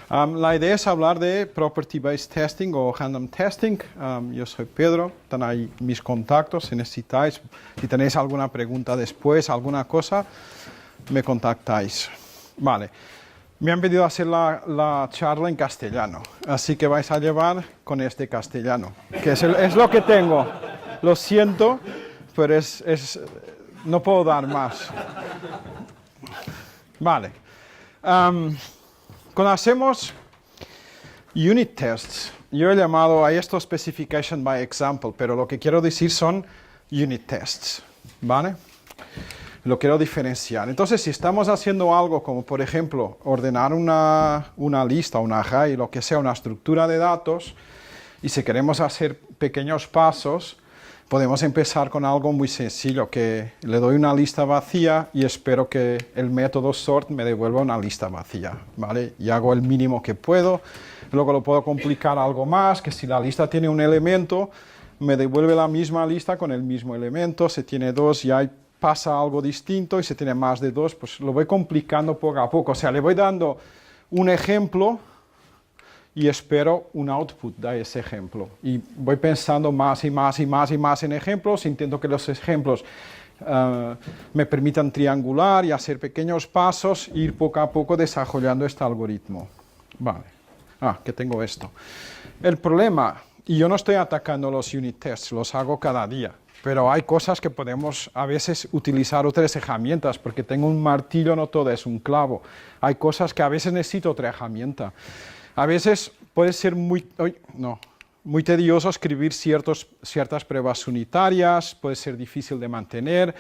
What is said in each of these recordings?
La idea es hablar de Property-Based Testing o Random Testing. Yo soy Pedro, están ahí mis contactos si necesitáis. Si tenéis alguna pregunta después, alguna cosa, me contactáis. Vale, me han pedido hacer la charla en castellano, así que vais a llevar con este castellano, que es lo que tengo. Lo siento, pero no puedo dar más. Vale. Cuando hacemos unit tests, yo he llamado a esto specification by example, pero lo que quiero decir son unit tests, ¿vale? Lo quiero diferenciar. Entonces, si estamos haciendo algo como, por ejemplo, ordenar una lista, un array, lo que sea, una estructura de datos, y si queremos hacer pequeños pasos, podemos empezar con algo muy sencillo, que le doy una lista vacía y espero que el método sort me devuelva una lista vacía, ¿vale? Y hago el mínimo que puedo. Luego lo puedo complicar algo más, que si la lista tiene un elemento, me devuelve la misma lista con el mismo elemento. Si tiene dos, ya pasa algo distinto, y si tiene más de dos, pues lo voy complicando poco a poco. O sea, le voy dando un ejemplo y espero un output de ese ejemplo. Y voy pensando más y más y más y más en ejemplos, intento que los ejemplos me permitan triangular y hacer pequeños pasos, e ir poco a poco desarrollando este algoritmo. Vale. Que tengo esto. El problema, y yo no estoy atacando los unit tests, los hago cada día, pero hay cosas que podemos a veces utilizar otras herramientas, porque tengo un martillo, no todo es un clavo. Hay cosas que a veces necesito otra herramienta. A veces puede ser muy tedioso escribir ciertas pruebas unitarias, puede ser difícil de mantener,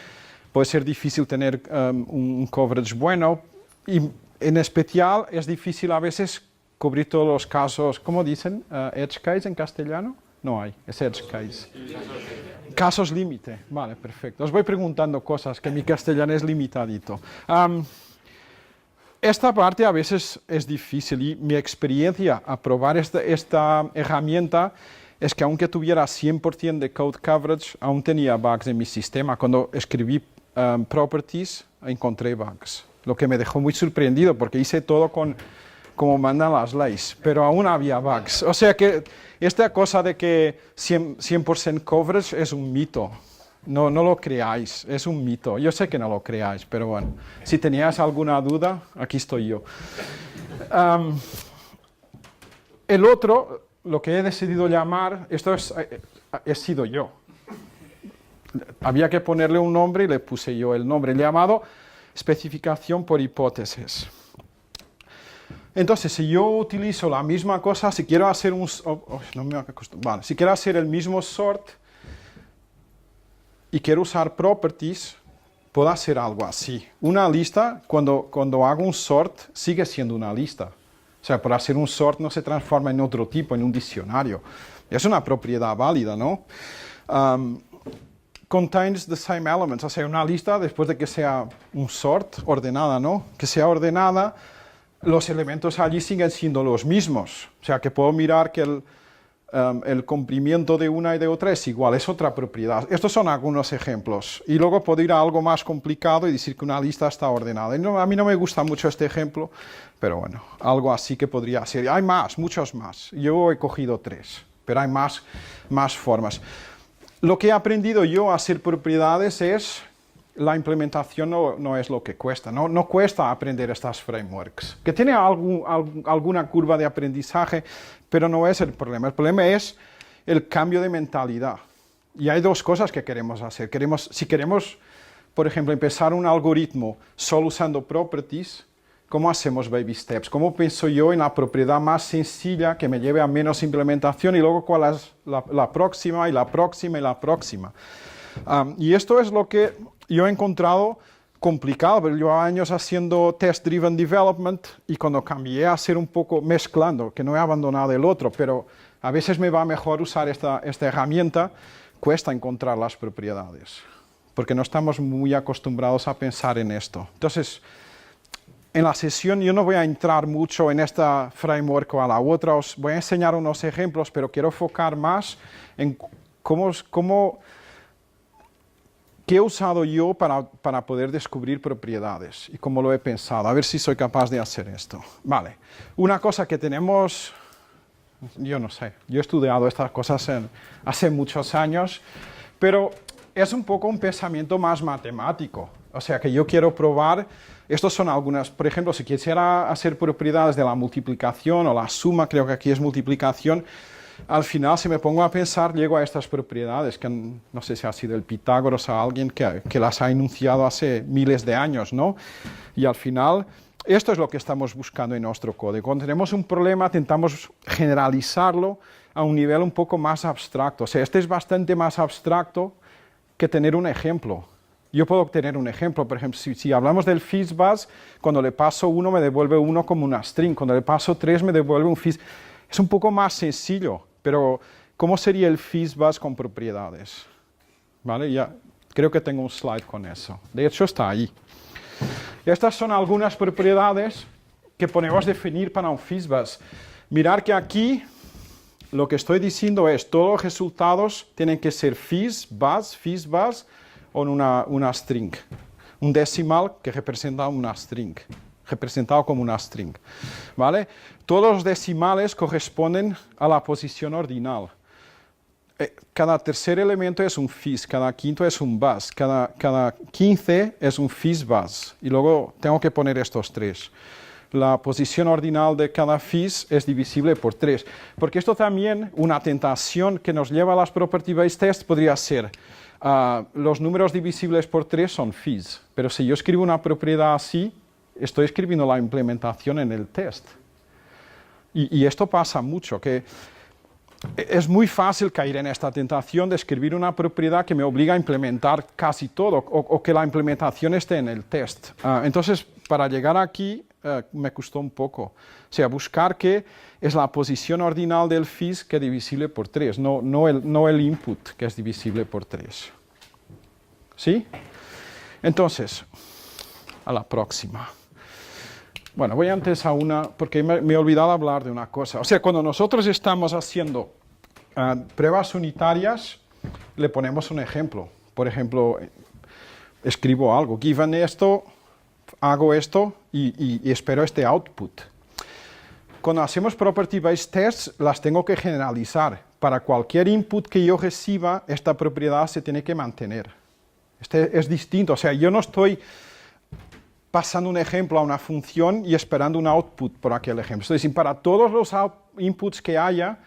puede ser difícil tener un coverage bueno, y en especial es difícil a veces cubrir todos los casos. ¿Cómo dicen? ¿Edge case en castellano? No hay, es edge case. Casos límite, vale, perfecto. Os voy preguntando cosas, que mi castellano es limitadito. Esta parte a veces es difícil, y mi experiencia a probar esta herramienta es que aunque tuviera 100% de code coverage, aún tenía bugs en mi sistema. Cuando escribí properties, encontré bugs, lo que me dejó muy sorprendido, porque hice todo como mandan las leyes, pero aún había bugs. O sea que esta cosa de que 100% coverage es un mito. No lo creáis, es un mito. Yo sé que no lo creáis, pero bueno, si teníais alguna duda, aquí estoy yo. El otro, lo que he decidido llamar, he sido yo. Había que ponerle un nombre y le puse yo el nombre, llamado especificación por hipótesis. Entonces, si yo utilizo la misma cosa, si quiero hacer si quiero hacer el mismo sort y quiero usar properties, puedo hacer algo así. Una lista, cuando hago un sort, sigue siendo una lista. O sea, por hacer un sort no se transforma en otro tipo, en un diccionario. Es una propiedad válida, ¿no? Contains the same elements, o sea, una lista, después de que sea un sort, ordenada, ¿no? Que sea ordenada, los elementos allí siguen siendo los mismos. O sea, que puedo mirar que el cumplimiento de una y de otra es igual, es otra propiedad. Estos son algunos ejemplos. Y luego puedo ir a algo más complicado y decir que una lista está ordenada. Y a mí no me gusta mucho este ejemplo, pero bueno, algo así que podría ser. Hay más, muchos más. Yo he cogido 3, pero hay más formas. Lo que he aprendido yo a hacer propiedades es... La implementación no es lo que cuesta, no cuesta aprender estas frameworks. Que tiene alguna curva de aprendizaje, pero no es el problema. El problema es el cambio de mentalidad. Y hay dos cosas que queremos hacer. Si queremos, por ejemplo, empezar un algoritmo solo usando properties, ¿cómo hacemos baby steps? ¿Cómo pienso yo en la propiedad más sencilla que me lleve a menos implementación, y luego cuál es la próxima y la próxima y la próxima? Y esto es lo que yo he encontrado complicado, pero llevo años haciendo test-driven development, y cuando cambié a hacer un poco mezclando, que no he abandonado el otro, pero a veces me va mejor usar esta herramienta, cuesta encontrar las propiedades, porque no estamos muy acostumbrados a pensar en esto. Entonces, en la sesión yo no voy a entrar mucho en esta framework o a la otra, os voy a enseñar unos ejemplos, pero quiero enfocar más en cómo ¿qué he usado yo para poder descubrir propiedades? Y cómo lo he pensado. A ver si soy capaz de hacer esto. Vale. Una cosa que tenemos, yo no sé, yo he estudiado estas cosas hace muchos años, pero es un poco un pensamiento más matemático. O sea, que yo quiero probar, estos son algunas, por ejemplo, si quisiera hacer propiedades de la multiplicación o la suma, creo que aquí es multiplicación, al final, si me pongo a pensar, llego a estas propiedades, que no sé si ha sido el Pitágoras o alguien que las ha enunciado hace miles de años, ¿no? Y al final, esto es lo que estamos buscando en nuestro código. Cuando tenemos un problema, intentamos generalizarlo a un nivel un poco más abstracto. O sea, este es bastante más abstracto que tener un ejemplo. Yo puedo obtener un ejemplo, por ejemplo, si hablamos del FizzBuzz, cuando le paso 1 me devuelve 1 como una string, cuando le paso 3 me devuelve un fizz. Es un poco más sencillo, pero ¿cómo sería el FizzBuzz con propiedades? ¿Vale? Ya creo que tengo un slide con eso. De hecho, está ahí. Estas son algunas propiedades que podemos definir para un FizzBuzz. Mirad que aquí lo que estoy diciendo es todos los resultados tienen que ser FizzBuzz o una string. Un decimal que representa una string, representado como una string. ¿Vale? Todos los decimales corresponden a la posición ordinal. Cada tercer elemento es un fizz, cada quinto es un buzz, cada 15 es un FizzBuzz. Y luego tengo que poner estos tres. La posición ordinal de cada fizz es divisible por 3. Porque esto también, una tentación que nos lleva a las property-based tests podría ser, los números divisibles por 3 son fizz. Pero si yo escribo una propiedad así, estoy escribiendo la implementación en el test. Y esto pasa mucho, que es muy fácil caer en esta tentación de escribir una propiedad que me obliga a implementar casi todo, o que la implementación esté en el test. Entonces, para llegar aquí, me costó un poco. O sea, buscar que es la posición ordinal del fizz que es divisible por 3, no el input que es divisible por 3. ¿Sí? Entonces, a la próxima. Bueno, voy antes a una, porque me he olvidado hablar de una cosa. O sea, cuando nosotros estamos haciendo pruebas unitarias, le ponemos un ejemplo. Por ejemplo, escribo algo, given esto, hago esto y espero este output. Cuando hacemos property-based tests, las tengo que generalizar. Para cualquier input que yo reciba, esta propiedad se tiene que mantener. Este es distinto, o sea, yo no estoy pasando un ejemplo a una función y esperando un output por aquel ejemplo. Es decir, para todos los inputs que haya,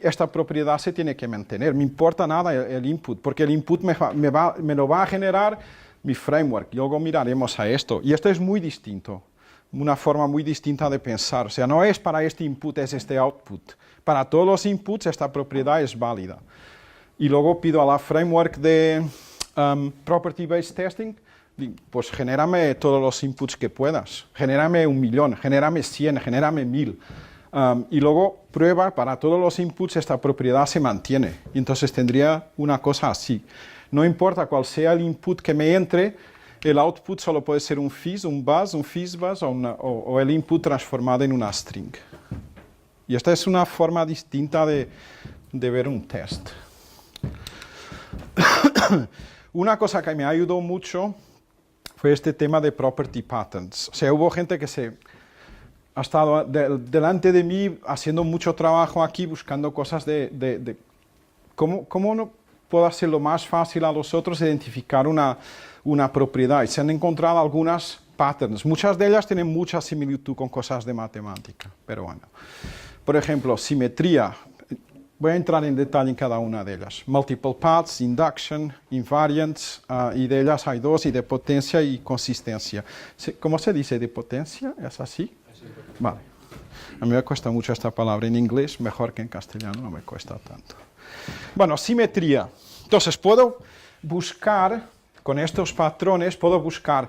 esta propiedad se tiene que mantener. Me importa nada el input, porque el input me lo va a generar mi framework. Y luego miraremos a esto. Y esto es muy distinto, una forma muy distinta de pensar. O sea, no es para este input, es este output. Para todos los inputs esta propiedad es válida. Y luego pido a la framework de property-based testing, pues genérame todos los inputs que puedas, genérame 1.000.000, genérame 100, genérame 1.000. Y luego prueba para todos los inputs esta propiedad se mantiene. Y entonces tendría una cosa así. No importa cuál sea el input que me entre, el output solo puede ser un fizz, un buzz, un FizzBuzz o el input transformado en una string. Y esta es una forma distinta de ver un test. Una cosa que me ayudó mucho fue este tema de property patterns. O sea, hubo gente que ha estado delante de mí haciendo mucho trabajo aquí, buscando cosas de cómo no puedo hacerlo más fácil a los otros identificar una propiedad. Y se han encontrado algunas patterns. Muchas de ellas tienen mucha similitud con cosas de matemática, pero bueno. Por ejemplo, simetría. Voy a entrar en detalle en cada una de ellas. Multiple paths, induction, invariants, y de ellas hay dos, y de potencia y consistencia. ¿Cómo se dice de potencia? ¿Es así? Vale. A mí me cuesta mucho esta palabra en inglés, mejor que en castellano, no me cuesta tanto. Bueno, simetría. Entonces, puedo buscar, con estos patrones, puedo buscar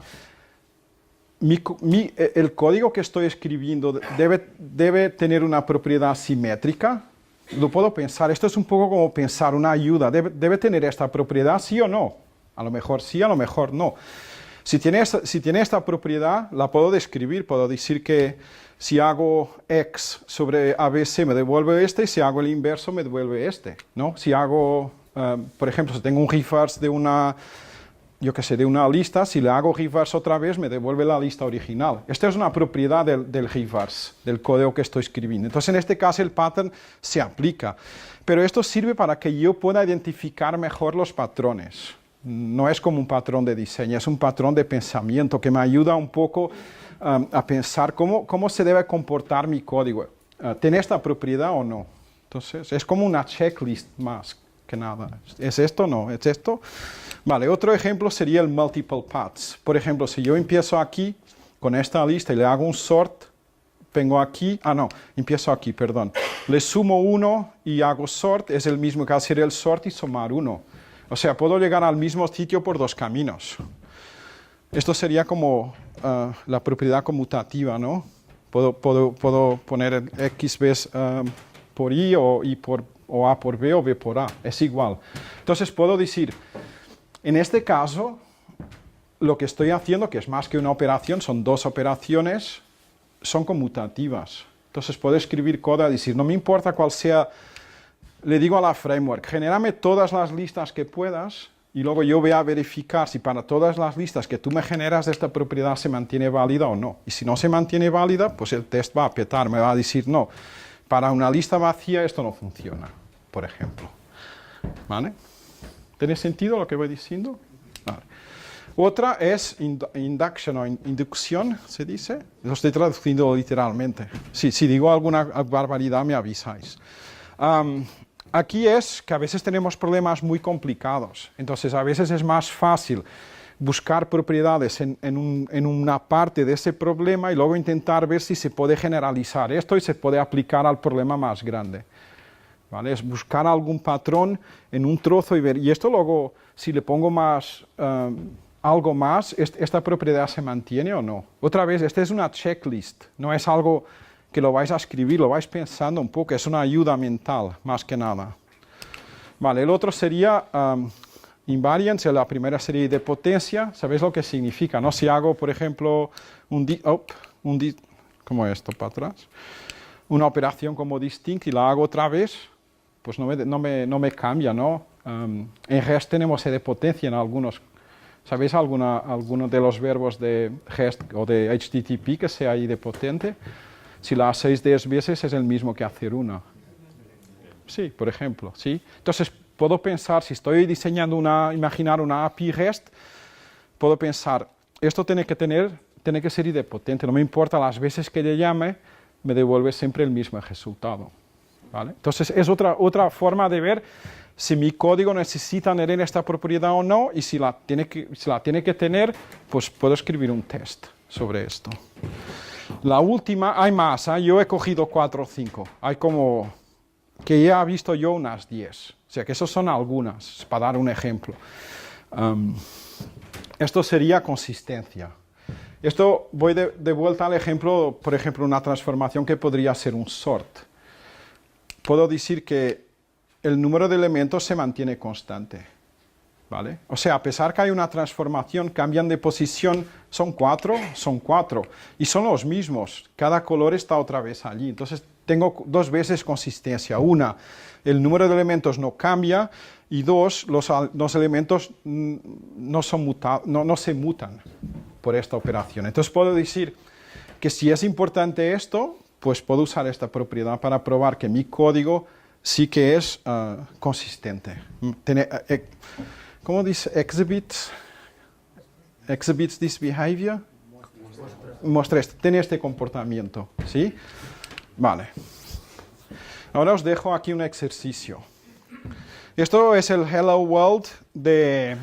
el código que estoy escribiendo debe tener una propiedad simétrica. Lo puedo pensar, esto es un poco como pensar una ayuda, ¿debe tener esta propiedad sí o no? A lo mejor sí, a lo mejor no. Si tiene esta propiedad, la puedo describir, puedo decir que si hago x sobre ABC me devuelve este, y si hago el inverso me devuelve este, ¿no? Si hago, por ejemplo, si tengo un reverse de una yo que sé, de una lista, si le hago reverse otra vez, me devuelve la lista original. Esta es una propiedad del reverse, del código que estoy escribiendo. Entonces, en este caso, el pattern se aplica. Pero esto sirve para que yo pueda identificar mejor los patrones. No es como un patrón de diseño, es un patrón de pensamiento que me ayuda un poco a pensar cómo se debe comportar mi código. ¿Tiene esta propiedad o no? Entonces, es como una checklist más que nada. ¿Es esto o no? ¿Es esto? Vale, otro ejemplo sería el multiple paths. Por ejemplo, si yo empiezo aquí con esta lista y le hago un sort, vengo aquí, empiezo aquí, perdón. Le sumo 1 y hago sort, es el mismo que hacer el sort y sumar 1. O sea, puedo llegar al mismo sitio por dos caminos. Esto sería como la propiedad conmutativa, ¿no? Puedo poner x veces por y o a por b o b por a. Es igual. Entonces puedo decir, en este caso, lo que estoy haciendo, que es más que una operación, son dos operaciones, son conmutativas. Entonces puedo escribir código y decir, no me importa cuál sea, le digo a la framework, genérame todas las listas que puedas y luego yo voy a verificar si para todas las listas que tú me generas de esta propiedad se mantiene válida o no. Y si no se mantiene válida, pues el test va a petar, me va a decir, no, para una lista vacía esto no funciona, por ejemplo. ¿Vale? ¿Tiene sentido lo que voy diciendo? Vale. Otra es induction o inducción, se dice. Lo estoy traduciendo literalmente. Si digo alguna barbaridad me avisáis. Aquí es que a veces tenemos problemas muy complicados. Entonces a veces es más fácil buscar propiedades en una parte de ese problema y luego intentar ver si se puede generalizar esto y se puede aplicar al problema más grande. ¿Vale? Es buscar algún patrón en un trozo y ver, y esto luego, si le pongo más, algo más, ¿esta propiedad se mantiene o no? Otra vez, esta es una checklist, no es algo que lo vais a escribir, lo vais pensando un poco, es una ayuda mental, más que nada. Vale, el otro sería invariance, la primera serie de potencia, ¿sabéis lo que significa? ¿No? Si hago, por ejemplo, ¿cómo es esto para atrás? Una operación como distinct y la hago otra vez, pues no me cambia, ¿no? En REST tenemos idempotencia en algunos. ¿Sabéis alguno de los verbos de REST o de HTTP que sea idempotente? Si la hacéis 10 veces es el mismo que hacer una. Sí, por ejemplo, ¿sí? Entonces, puedo pensar, si estoy diseñando imaginar una API REST, puedo pensar, esto tiene que ser idempotente, no me importa las veces que le llame, me devuelve siempre el mismo resultado. ¿Vale? Entonces, es otra forma de ver si mi código necesita tener esta propiedad o no, y si la tiene que tener, pues puedo escribir un test sobre esto. La última, hay más, yo he cogido 4 o 5, hay como, que ya he visto yo unas 10, o sea que esas son algunas, para dar un ejemplo. Esto sería consistencia. Esto voy de vuelta al ejemplo, por ejemplo, una transformación que podría ser un sort. Puedo decir que el número de elementos se mantiene constante, ¿vale? O sea, a pesar que hay una transformación, cambian de posición, son 4, y son los mismos, cada color está otra vez allí. Entonces, tengo 2 veces consistencia. Una, el número de elementos no cambia, y 2, los elementos no se mutan por esta operación. Entonces, puedo decir que si es importante esto, pues puedo usar esta propiedad para probar que mi código sí que es consistente. ¿Cómo dice? Exhibits this behavior. Muestra esto, tiene este comportamiento, ¿sí? Vale. Ahora os dejo aquí un ejercicio. Esto es el Hello World de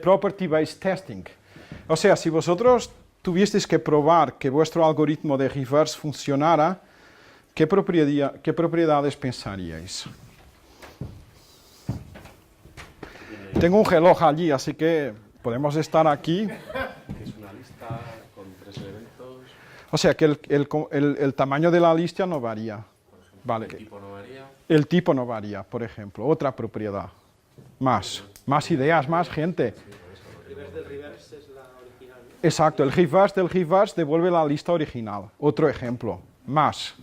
Property Based Testing. O sea, si vosotros tuvisteis que probar que vuestro algoritmo de reverse funcionara, ¿qué propiedades pensaríais? Tengo un reloj allí, así que podemos estar aquí. Es una lista con 3 elementos. O sea, que el tamaño de la lista no varía. Vale. El tipo no varía. El tipo no varía, por ejemplo. Otra propiedad. Más ideas, más gente. El reverse del reverse es la original, ¿no? Exacto, el reverse del reverse devuelve la lista original. Otro ejemplo. Más.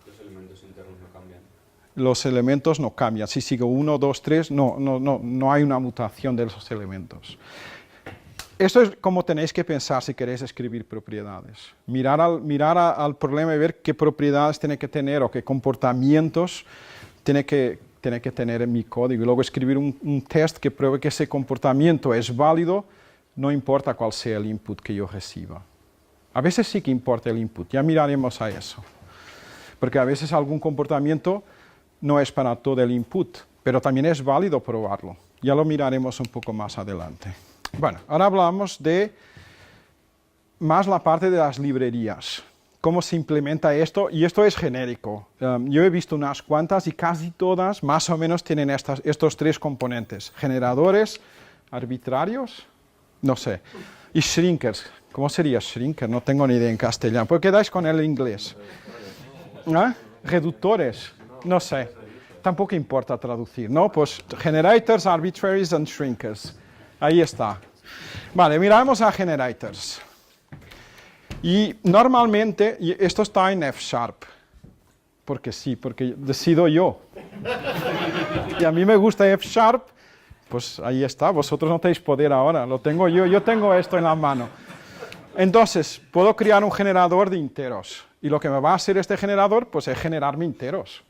Los elementos internos no cambian. los elementos no cambian. Si sigo 1, 2, 3, no hay una mutación de esos elementos. Esto es como tenéis que pensar si queréis escribir propiedades. Mirar al problema y ver qué propiedades tiene que tener o qué comportamientos tiene que tener en mi código. Y luego escribir un test que pruebe que ese comportamiento es válido, no importa cuál sea el input que yo reciba. A veces sí que importa el input, ya miraremos a eso. Porque a veces algún comportamiento no es para todo el input, pero también es válido probarlo. Ya lo miraremos un poco más adelante. Bueno, ahora hablamos de más la parte de las librerías. Cómo se implementa esto, y esto es genérico. Yo he visto unas cuantas y casi todas más o menos tienen estos tres componentes. Generadores arbitrarios, no sé, y shrinkers. ¿Cómo sería shrinker? No tengo ni idea en castellano. ¿Por qué quedáis con el inglés? ¿Ah? Reductores, no sé. Tampoco importa traducir, ¿no? Pues generators, arbitraries and shrinkers. Ahí está. Vale, miramos a generators. Y normalmente, y esto está en F#, porque sí, porque decido yo. Y a mí me gusta F#, pues ahí está, vosotros no tenéis poder ahora, lo tengo yo tengo esto en la mano. Entonces, puedo crear un generador de enteros. Y lo que me va a hacer este generador, pues es generarme enteros.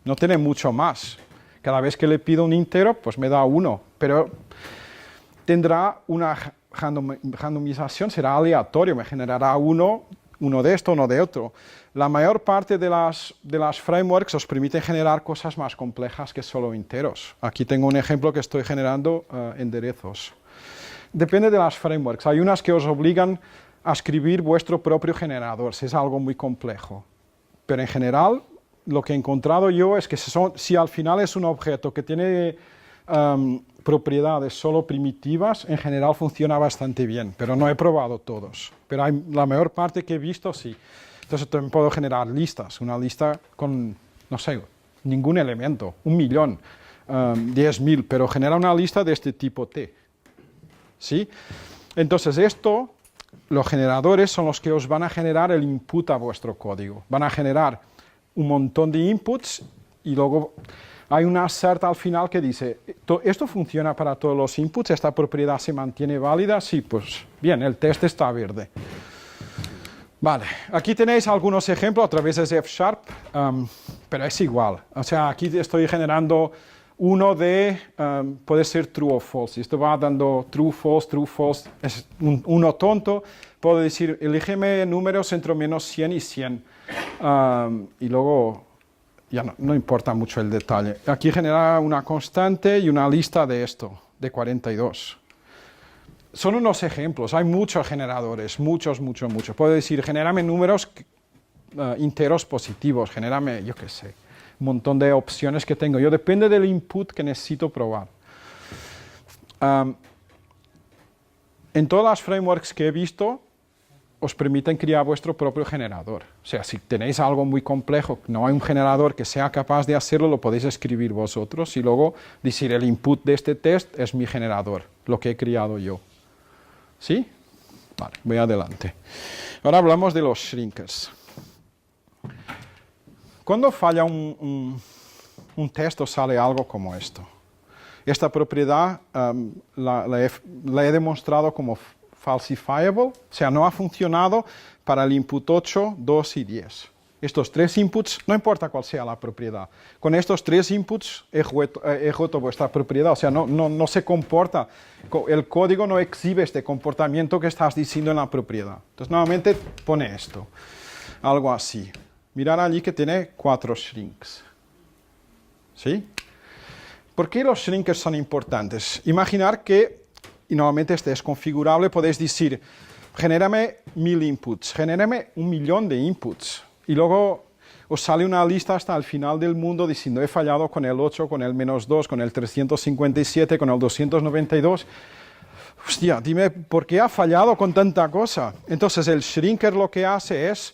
No tiene mucho más. Cada vez que le pido un entero, pues me da 1. Pero tendrá una randomización, será aleatorio, me generará uno de esto, uno de otro. La mayor parte de las frameworks os permiten generar cosas más complejas que solo enteros. Aquí tengo un ejemplo que estoy generando enderezos. Depende de las frameworks. Hay unas que os obligan a escribir vuestro propio generador, si es algo muy complejo. Pero en general, lo que he encontrado yo es que si al final es un objeto que tiene propiedades solo primitivas, en general funciona bastante bien, pero no he probado todos. Pero la mayor parte que he visto, sí. Entonces también puedo generar listas, una lista con, no sé, ningún elemento, 1.000.000, 10.000, pero genera una lista de este tipo T. ¿Sí? Entonces los generadores son los que os van a generar el input a vuestro código. Van a generar un montón de inputs y luego hay una assert al final que dice, ¿esto funciona para todos los inputs? ¿Esta propiedad se mantiene válida? Sí, pues bien, el test está verde. Vale, aquí tenéis algunos ejemplos a través de F#, pero es igual. O sea, aquí estoy generando uno de, puede ser true o false. Esto va dando true, false, es uno tonto. Puedo decir, elígeme números entre menos 100 y 100. Y luego, ya no importa mucho el detalle. Aquí genera una constante y una lista de esto, de 42. Son unos ejemplos, hay muchos generadores, muchos. Puedo decir, genérame números enteros positivos, genérame, yo qué sé, un montón de opciones que tengo. Depende del input que necesito probar. En todas las frameworks que he visto, os permiten crear vuestro propio generador. O sea, si tenéis algo muy complejo, no hay un generador que sea capaz de hacerlo, lo podéis escribir vosotros y luego decir, el input de este test es mi generador, lo que he creado yo. ¿Sí? Vale, voy adelante. Ahora hablamos de los shrinkers. Cuando falla un test os sale algo como esto. Esta propiedad la he demostrado como falsifiable, o sea, no ha funcionado para el input 8, 2 y 10. Estos tres inputs, no importa cuál sea la propiedad, con estos tres inputs he roto vuestra propiedad, o sea, no se comporta, el código no exhibe este comportamiento que estás diciendo en la propiedad. Entonces, nuevamente pone esto, algo así. Mirad allí que tiene 4 shrinks. ¿Sí? ¿Por qué los shrinkers son importantes? Imaginar que, y nuevamente este es configurable, podéis decir, genérame 1000 inputs, genérame 1.000.000 de inputs. Y luego os sale una lista hasta el final del mundo diciendo he fallado con el 8, con el -2, con el 357, con el 292. Hostia, dime, ¿por qué ha fallado con tanta cosa? Entonces el shrinker lo que hace es,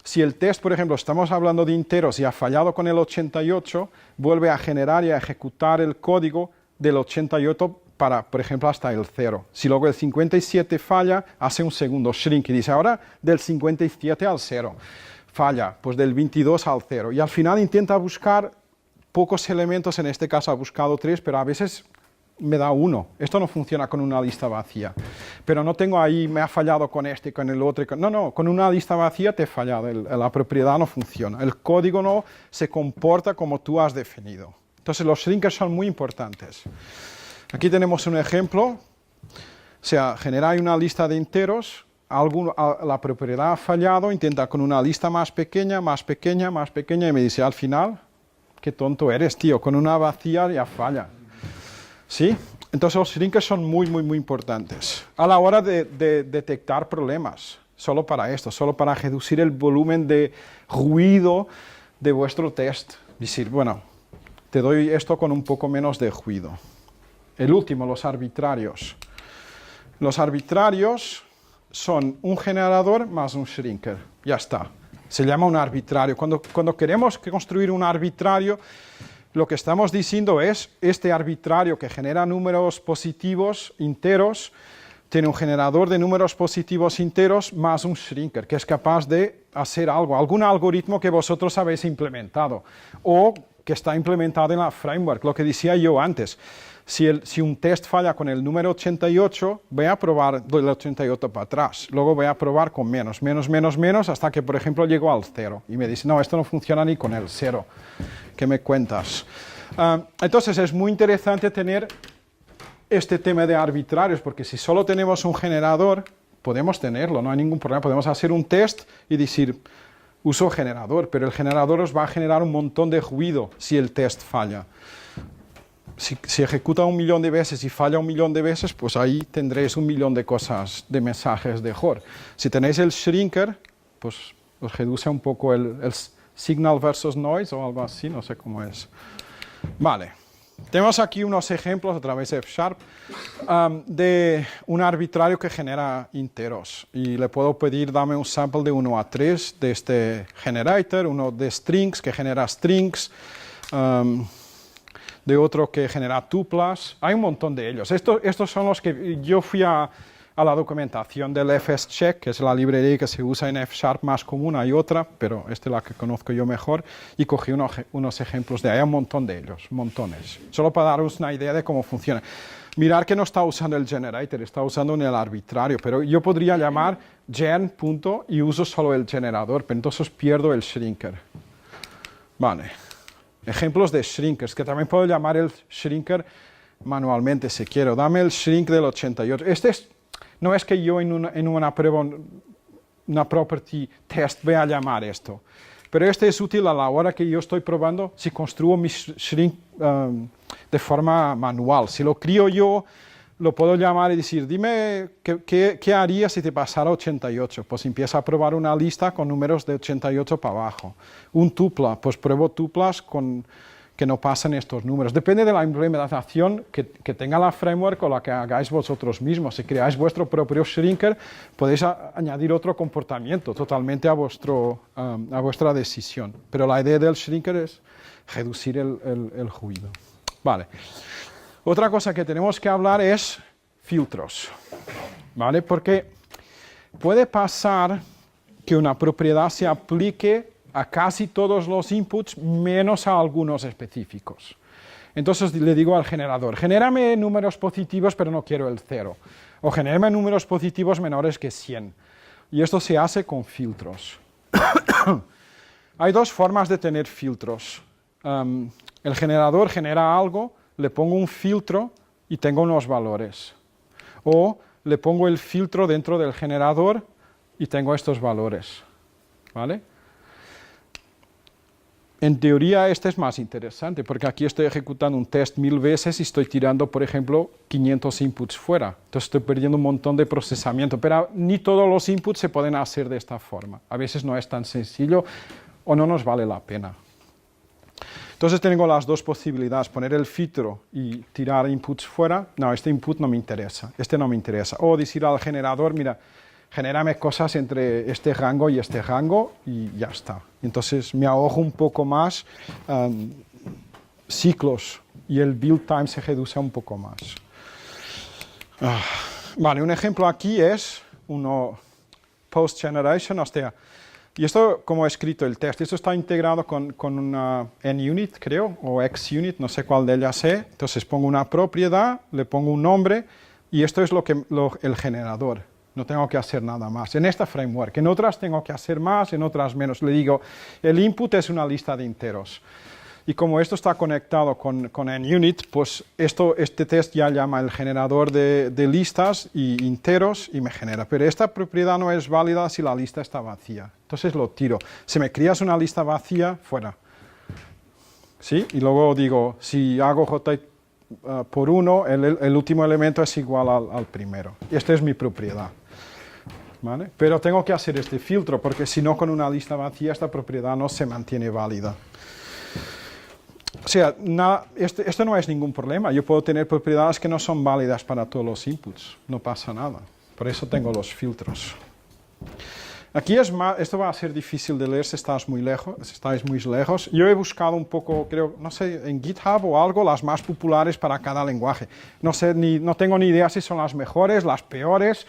si el test, por ejemplo, estamos hablando de enteros y ha fallado con el 88, vuelve a generar y a ejecutar el código del 88 para, por ejemplo, hasta el 0. Si luego el 57 falla, hace un segundo shrink y dice ahora del 57 al 0. Falla, pues del 22 al 0. Y al final intenta buscar pocos elementos, en este caso ha buscado 3, pero a veces me da 1. Esto no funciona con una lista vacía. Pero no tengo ahí, me ha fallado con este, con el otro. No, con una lista vacía te he fallado. La propiedad no funciona. El código no se comporta como tú has definido. Entonces los shrinkers son muy importantes. Aquí tenemos un ejemplo. O sea, generáis una lista de enteros. La propiedad ha fallado. Intenta con una lista más pequeña, más pequeña, más pequeña. Y me dice al final, qué tonto eres, tío. Con una vacía ya falla. ¿Sí? Entonces los shrinkers son muy importantes a la hora de detectar problemas, solo para esto, solo para reducir el volumen de ruido de vuestro test. Decir, bueno, te doy esto con un poco menos de ruido. El último, los arbitrarios. Los arbitrarios son un generador más un shrinker, ya está. Se llama un arbitrario. Cuando queremos construir un arbitrario, lo que estamos diciendo es, este arbitrario que genera números positivos enteros, tiene un generador de números positivos enteros más un shrinker, que es capaz de hacer algo, algún algoritmo que vosotros habéis implementado, o que está implementado en la framework, lo que decía yo antes. Si un test falla con el número 88, voy a probar del 88 para atrás, luego voy a probar con menos, hasta que, por ejemplo, llego al 0, y me dice, no, esto no funciona ni con el 0. ¿Qué me cuentas? Entonces es muy interesante tener este tema de arbitrarios, porque si solo tenemos un generador, podemos tenerlo, no hay ningún problema, podemos hacer un test y decir, uso generador, pero el generador os va a generar un montón de ruido si el test falla. Si ejecuta 1 millón de veces y falla 1 millón de veces, pues ahí tendréis 1 millón de cosas, de mensajes de error. Si tenéis el shrinker, pues os reduce un poco el signal versus noise o algo así, no sé cómo es. Vale, tenemos aquí unos ejemplos, otra vez F#, de un arbitrario que genera enteros. Y le puedo pedir, dame un sample de 1 a 3 de este generator, uno de strings que genera strings, de otro que genera tuplas. Hay un montón de ellos. Estos son los que yo fui a la documentación del fscheck, que es la librería que se usa en F# más común, hay otra, pero esta es la que conozco yo mejor, y cogí unos ejemplos de ahí, hay un montón de ellos, montones. Solo para daros una idea de cómo funciona. Mirar que no está usando el generator, está usando el arbitrario, pero yo podría llamar gen. Y uso solo el generador, pero entonces pierdo el shrinker. Vale. Ejemplos de shrinkers, que también puedo llamar el shrinker manualmente si quiero. Dame el shrink del 88. No es que yo en una prueba, una property test voy a llamar esto, pero este es útil a la hora que yo estoy probando si construyo mi shrink de forma manual. Si lo crío yo, lo puedo llamar y decir, dime qué harías si te pasara 88. Pues empieza a probar una lista con números de 88 para abajo. Un tupla, pues pruebo tuplas que no pasen estos números. Depende de la implementación que tenga la framework o la que hagáis vosotros mismos. Si creáis vuestro propio shrinker, podéis añadir otro comportamiento totalmente a vuestra decisión. Pero la idea del shrinker es reducir el ruido. Vale. Otra cosa que tenemos que hablar es filtros, ¿vale? Porque puede pasar que una propiedad se aplique a casi todos los inputs menos a algunos específicos. Entonces le digo al generador, genérame números positivos pero no quiero el 0, o genérame números positivos menores que 100. Y esto se hace con filtros. Hay dos formas de tener filtros. El generador genera algo, le pongo un filtro y tengo unos valores. O le pongo el filtro dentro del generador y tengo estos valores. ¿Vale? En teoría este es más interesante, porque aquí estoy ejecutando un test 1000 veces y estoy tirando, por ejemplo, 500 inputs fuera. Entonces estoy perdiendo un montón de procesamiento, pero ni todos los inputs se pueden hacer de esta forma. A veces no es tan sencillo o no nos vale la pena. Entonces tengo las dos posibilidades, poner el filtro y tirar inputs fuera. No, este input no me interesa, este no me interesa. O decir al generador, mira, genérame cosas entre este rango y ya está. Entonces me ahorro un poco más ciclos y el build time se reduce un poco más. Vale, un ejemplo aquí es uno post generation, o sea, Y esto, como he escrito el test, esto está integrado con una NUnit, creo, o XUnit, no sé cuál de ellas es. Entonces pongo una propiedad, le pongo un nombre, y esto es el generador. No tengo que hacer nada más. En esta framework, en otras tengo que hacer más, en otras menos. Le digo, el input es una lista de enteros. Y como esto está conectado con NUnit, pues este test ya llama el generador de listas y enteros y me genera. Pero esta propiedad no es válida si la lista está vacía. Entonces lo tiro. Si me crías una lista vacía, fuera. ¿Sí? Y luego digo, si hago j por 1, el último elemento es igual al primero. Y esta es mi propiedad. ¿Vale? Pero tengo que hacer este filtro, porque si no, con una lista vacía esta propiedad no se mantiene válida. O sea, esto no es ningún problema. Yo puedo tener propiedades que no son válidas para todos los inputs. No pasa nada. Por eso tengo los filtros. Aquí esto va a ser difícil de leer si estáis muy lejos. Yo he buscado un poco, creo, no sé, en GitHub o algo, las más populares para cada lenguaje. No sé, no tengo ni idea si son las mejores, las peores.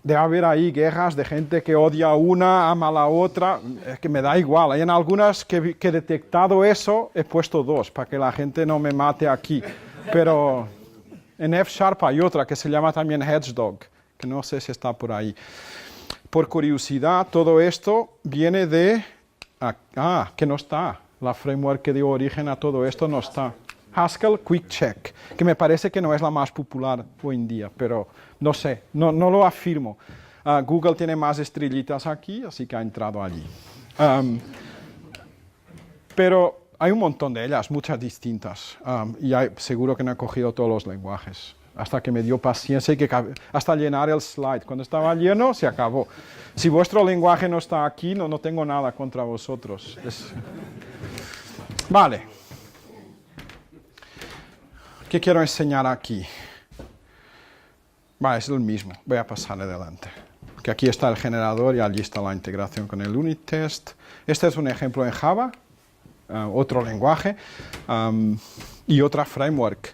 Debe haber ahí guerras de gente que odia una, ama la otra, es que me da igual. Hay en algunas que he detectado eso, he puesto 2, para que la gente no me mate aquí. Pero en F# hay otra que se llama también Hedgehog, que no sé si está por ahí. Por curiosidad, todo esto viene de... que no está. La framework que dio origen a todo esto no está. Haskell Quick Check, que me parece que no es la más popular hoy en día, pero no sé, no lo afirmo. Google tiene más estrellitas aquí, así que ha entrado allí. Pero hay un montón de ellas, muchas distintas, y seguro que no he cogido todos los lenguajes, hasta que me dio paciencia y hasta llenar el slide. Cuando estaba lleno, se acabó. Si vuestro lenguaje no está aquí, no tengo nada contra vosotros. Vale. ¿Qué quiero enseñar aquí? Vale, es el mismo. Voy a pasar adelante. Que aquí está el generador y allí está la integración con el unit test. Este es un ejemplo en Java, otro lenguaje y otra framework.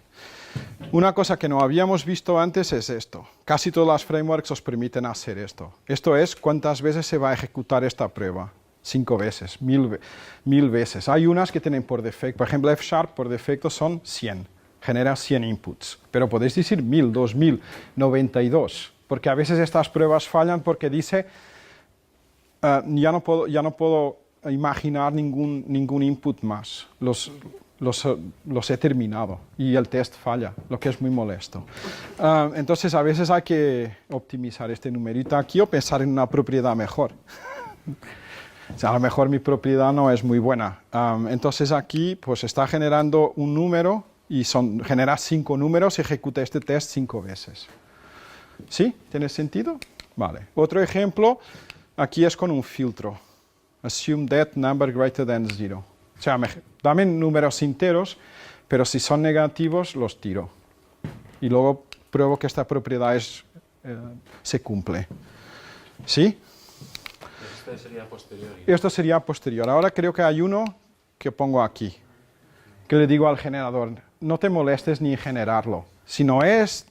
Una cosa que no habíamos visto antes es esto. Casi todas las frameworks os permiten hacer esto. Esto es cuántas veces se va a ejecutar esta prueba. 5 veces, 1000 veces. Hay unas que tienen por defecto, por ejemplo, F# por defecto son 100. Genera 100 inputs, pero podéis decir 1000, 2000, 92, porque a veces estas pruebas fallan porque dice ya no puedo imaginar ningún input más, los he terminado y el test falla, lo que es muy molesto. Entonces a veces hay que optimizar este numerito aquí o pensar en una propiedad mejor. O sea, a lo mejor mi propiedad no es muy buena. Entonces aquí pues está generando un número y genera 5 números y ejecuta este test 5 veces. ¿Sí? ¿Tiene sentido? Vale. Otro ejemplo, aquí es con un filtro. Assume that number greater than 0. O sea, dame números enteros, pero si son negativos, los tiro. Y luego pruebo que esta propiedad se cumple. ¿Sí? Este sería posterior. Esto sería posterior. Ahora creo que hay uno que pongo aquí, que le digo al generador, no te molestes ni generarlo. Si no es,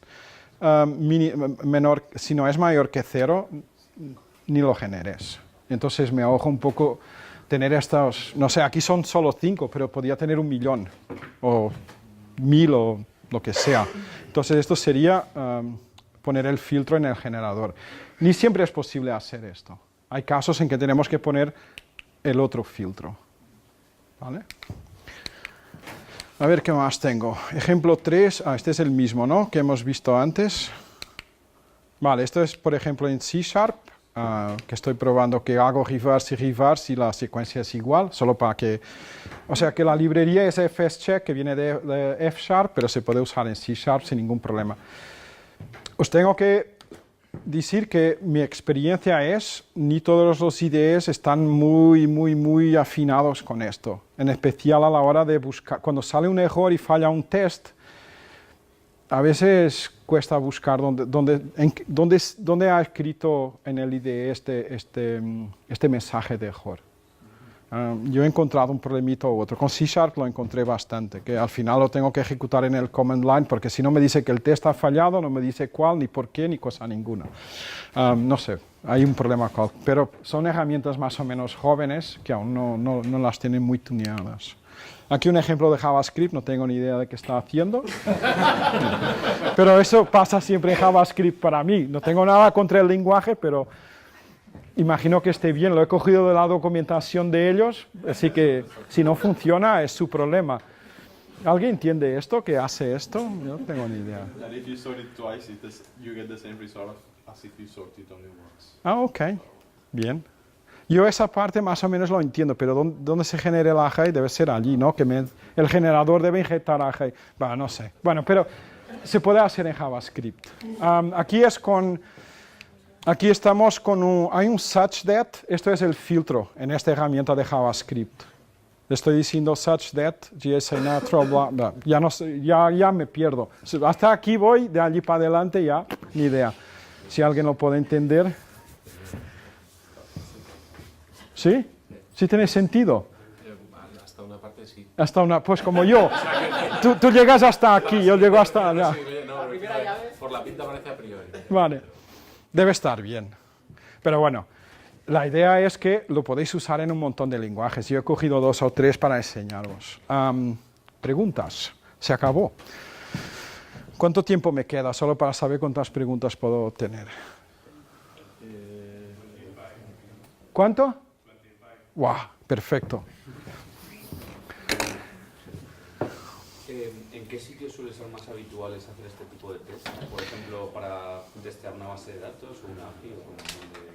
si no es mayor que 0, ni lo generes. Entonces me ahogo un poco tener estos, no sé, aquí son solo 5, pero podría tener 1.000.000 o 1000 o lo que sea. Entonces esto sería poner el filtro en el generador. Ni siempre es posible hacer esto. Hay casos en que tenemos que poner el otro filtro. ¿Vale? A ver qué más tengo. Ejemplo 3, este es el mismo, ¿no? Que hemos visto antes. Vale, esto es, por ejemplo, en C#, que estoy probando que hago reverse y la secuencia es igual, solo para que... O sea, que la librería es fscheck, que viene de F#, pero se puede usar en C# sin ningún problema. Os tengo que decir que mi experiencia es, ni todos los IDEs están muy afinados con esto, en especial a la hora de buscar, cuando sale un error y falla un test, a veces cuesta buscar dónde ha escrito en el IDE este mensaje de error. Yo he encontrado un problemita u otro. Con C# lo encontré bastante, que al final lo tengo que ejecutar en el command line, porque si no me dice que el test ha fallado, no me dice cuál, ni por qué, ni cosa ninguna. No sé, hay un problema, pero son herramientas más o menos jóvenes que aún no las tienen muy tuneadas. Aquí un ejemplo de JavaScript, no tengo ni idea de qué está haciendo. Pero eso pasa siempre en JavaScript para mí. No tengo nada contra el lenguaje, pero imagino que esté bien. Lo he cogido de la documentación de ellos, así que si no funciona es su problema. ¿Alguien entiende esto, que hace esto? Yo no tengo ni idea. That if you sort it twice, you get the same result as if you sort it only once. Ah, ok. Bien. Yo esa parte más o menos lo entiendo, pero ¿dónde se genera el array? Debe ser allí, ¿no? Que el generador debe injetar array. Bueno, no sé. Bueno, pero se puede hacer en JavaScript. Aquí estamos con hay un such that, esto es el filtro en esta herramienta de JavaScript. Le estoy diciendo such that, GSA natural, bla, bla. Ya, no sé, ya me pierdo. Hasta aquí voy, de allí para adelante ya, ni idea. Si alguien lo puede entender. ¿Sí? ¿Sí tiene sentido? Hasta una parte sí. Pues como yo. Tú llegas hasta aquí, yo llego hasta allá. Sí, no, por la pinta parece a priori. Vale. Debe estar bien. Pero bueno, la idea es que lo podéis usar en un montón de lenguajes. Yo he cogido 2 o 3 para enseñaros. Preguntas. Se acabó. ¿Cuánto tiempo me queda? Solo para saber cuántas preguntas puedo tener. ¿Cuánto? ¡Wow! Perfecto. ¿En qué sitios suele ser más habituales hacer este tipo de test? Por ejemplo, para testear una base de datos o una API.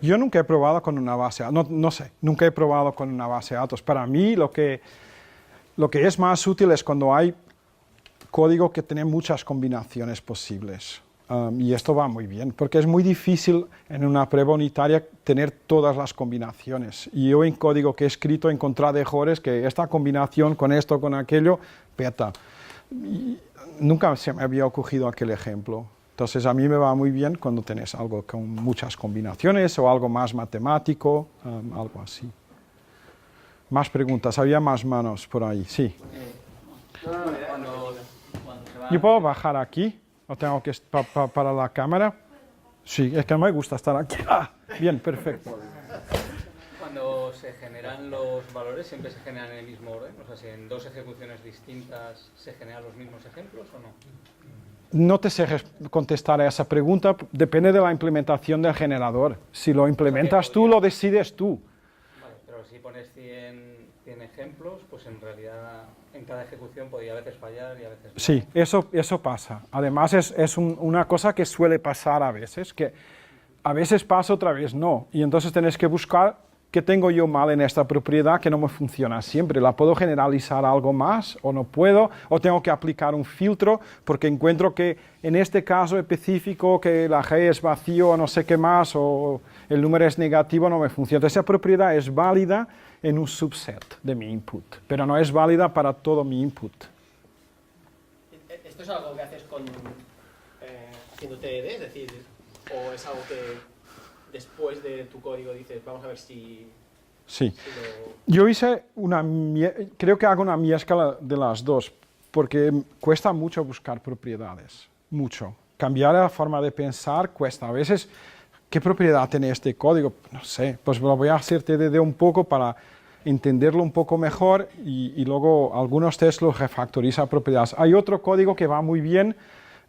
Yo nunca he probado con una base, no sé, nunca he probado con una base de datos. Para mí lo que es más útil es cuando hay código que tiene muchas combinaciones posibles. Y esto va muy bien, porque es muy difícil en una prueba unitaria tener todas las combinaciones. Y yo en código que he escrito he encontrado errores que esta combinación con esto, con aquello, peta. Y nunca se me había ocurrido aquel ejemplo. Entonces a mí me va muy bien cuando tenés algo con muchas combinaciones o algo más matemático, algo así. Más preguntas, había más manos por ahí, sí. ¿Yo puedo bajar aquí? ¿O tengo que para la cámara? Sí, es que me gusta estar aquí. ¡Ah! Bien, perfecto. Cuando se generan los valores, ¿siempre se generan en el mismo orden? O sea, si en 2 ejecuciones distintas se generan los mismos ejemplos o no. No te sé contestar a esa pregunta, depende de la implementación del generador. Si lo implementas tú, lo decides tú. Vale, pero si pones 100 ejemplos, pues en realidad en cada ejecución podría a veces fallar y a veces no. Sí, eso pasa. Además es una cosa que suele pasar a veces, que a veces pasa, otra vez no. Y entonces tenés que buscar qué tengo yo mal en esta propiedad que no me funciona siempre. ¿La puedo generalizar algo más o no puedo? ¿O tengo que aplicar un filtro porque encuentro que en este caso específico que la G es vacío o no sé qué más o el número es negativo, no me funciona? Entonces, esa propiedad es válida en un subset de mi input, pero no es válida para todo mi input. ¿Esto es algo que haces haciendo TDD? Es decir, ¿o es algo que después de tu código dices, vamos a ver si... Sí. si lo... Yo creo que hago una mezcla de las dos, porque cuesta mucho buscar propiedades, mucho. Cambiar la forma de pensar cuesta. A veces, ¿qué propiedad tiene este código? No sé, pues lo voy a hacer TDD un poco para entenderlo un poco mejor y luego algunos tests los refactoriza propiedades. Hay otro código que va muy bien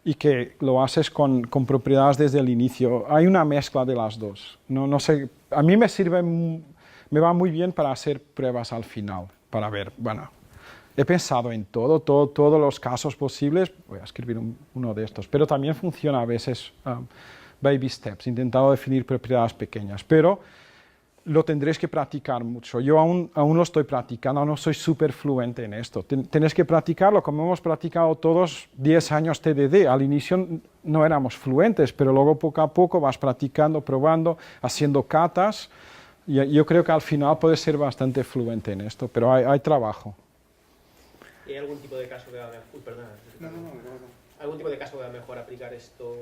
y que lo haces con propiedades desde el inicio. Hay una mezcla de las dos. No sé, a mí me va muy bien para hacer pruebas al final, para ver, bueno, he pensado en todos los casos posibles, voy a escribir uno de estos, pero también funciona a veces baby steps, intentado definir propiedades pequeñas, pero lo tendréis que practicar mucho. Yo aún lo estoy practicando, no soy súper fluente en esto. Tenéis que practicarlo, como hemos practicado todos 10 años TDD. Al inicio no éramos fluentes, pero luego poco a poco vas practicando, probando, haciendo catas. Y yo creo que al final puedes ser bastante fluente en esto, pero hay trabajo. ¿Y hay algún tipo de caso que va ¿Algún tipo de caso que va mejor aplicar esto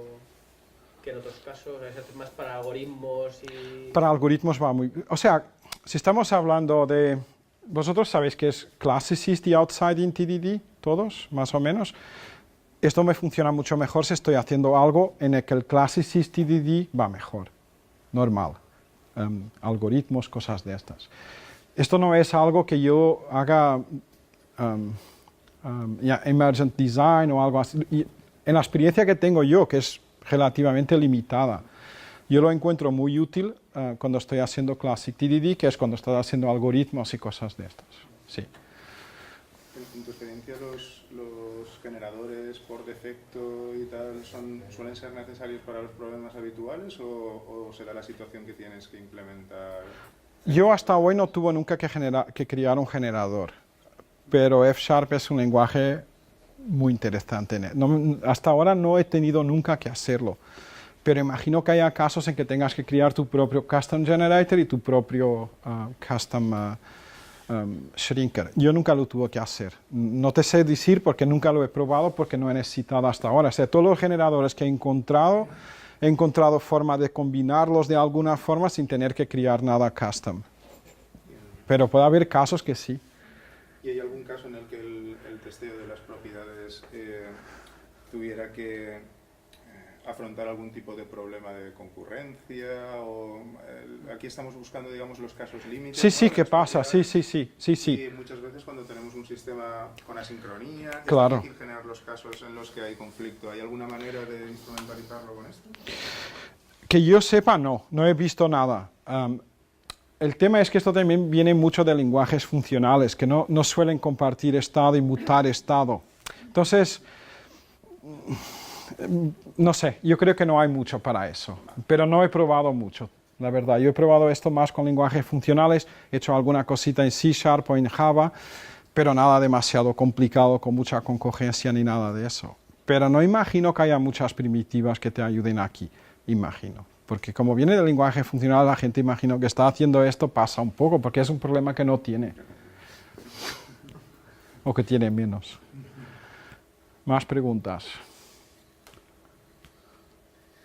que en otros casos? ¿Es más para algoritmos y...? Para algoritmos va muy... O sea, si estamos hablando de vosotros sabéis que es classicist y outside in TDD, todos, más o menos. Esto me funciona mucho mejor si estoy haciendo algo en el que el classicist TDD va mejor, normal, algoritmos, cosas de estas. Esto no es algo que yo haga emergent design o algo así. Y en la experiencia que tengo yo, que es relativamente limitada, yo lo encuentro muy útil cuando estoy haciendo Classic TDD, que es cuando estoy haciendo algoritmos y cosas de estas. Sí. En tu experiencia, los generadores por defecto y tal suelen ser necesarios para los problemas habituales o será la situación que tienes que implementar? Yo hasta hoy no tuve nunca que crear un generador, pero F# es un lenguaje muy interesante. Hasta ahora no he tenido nunca que hacerlo, pero imagino que haya casos en que tengas que crear tu propio custom generator y tu propio custom shrinker. Yo nunca lo tuve que hacer. No te sé decir porque nunca lo he probado, porque no he necesitado hasta ahora. O sea, todos los generadores que he encontrado forma de combinarlos de alguna forma sin tener que crear nada custom. Pero puede haber casos que sí. ¿Y hay algún caso en el que el testeo de las propiedades tuviera que afrontar algún tipo de problema de concurrencia? Aquí estamos buscando, digamos, los casos límites. Sí, sí, ¿no? ¿qué pasa? Sí. Y muchas veces cuando tenemos un sistema con asincronía, claro, es difícil generar los casos en los que hay conflicto. ¿Hay alguna manera de instrumentalizarlo con esto? Que yo sepa, no he visto nada. El tema es que esto también viene mucho de lenguajes funcionales, que no suelen compartir estado y mutar estado. Entonces, no sé, yo creo que no hay mucho para eso, pero no he probado mucho, la verdad. Yo he probado esto más con lenguajes funcionales, he hecho alguna cosita en C# o en Java, pero nada demasiado complicado, con mucha concurrencia ni nada de eso. Pero no imagino que haya muchas primitivas que te ayuden aquí, imagino. Porque como viene del lenguaje funcional, la gente imagino que está haciendo esto, pasa un poco, porque es un problema que no tiene. O que tiene menos. Más preguntas.